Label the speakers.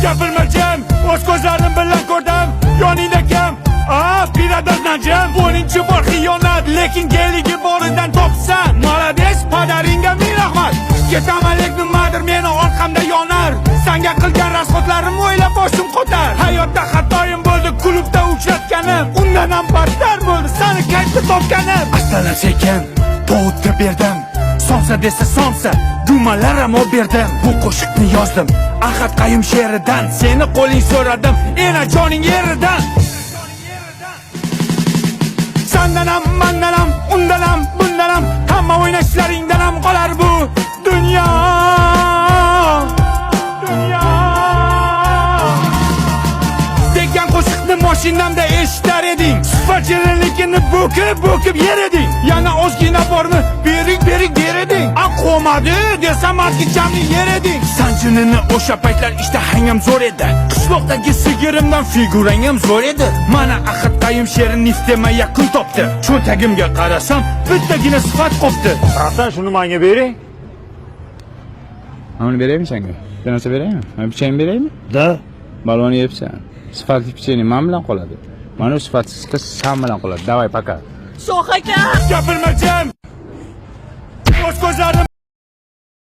Speaker 1: Gapirma jim, o'z ko'zlarim bilan ko'rdim. Yoningda kim? Birador najim. 10-chi bor xiyonat, lekin geligi boridan topsan. Молодец, padaringga ming rahmat. Ketaman lekin nimadir meni orqamda yonar. Senga qilgan rasxotlarim o'ylab boshim qotar. Hayotda xatoyim bo'ldi, klubda uchratganim. Undan ham battar bo'ldi, seni qaytda topganim. Aslana sekin, povutga berdim. Somsa desa somsa, dumalar ham berdim. Bu qo'shiqni yozdim Ahad Qayum she'ridan. Seni qo'ling so'radim, ena joning yeridan. Sendan ham, mendan ham, undan ham, bundan ham, hamma o'ynashlaringdan ham qolar bu dunyo. Degan qo'shiqni mashinamda eshitar eding. Sifatchilikni bo'kib yer eding. Yana ozgina bormi? Bering ber eding. Qo'madi desam atgichamni yer eding. Sanjinini o'sha paytlar ishtahang ham zo'r edi. Qishloqdagi sigirimdan figurang ham zo'r edi. Mana Ahad Qayum she'ri niftema yakun topdi. Cho'ntagimga qarasam, bittagina sifat qopti.
Speaker 2: Hasan shuni menga bering.
Speaker 3: Mana beraymi senga? Bir narsa beraymi? Mana pichang beraymi?
Speaker 2: Da.
Speaker 3: Balonni yebsan. Sifatli pichang men bilan qoladi. Mana sifatsiz qiz sen bilan qoladi. Davay, пока.
Speaker 1: Shoh aka, gapirma jim. O'z ko'zlarim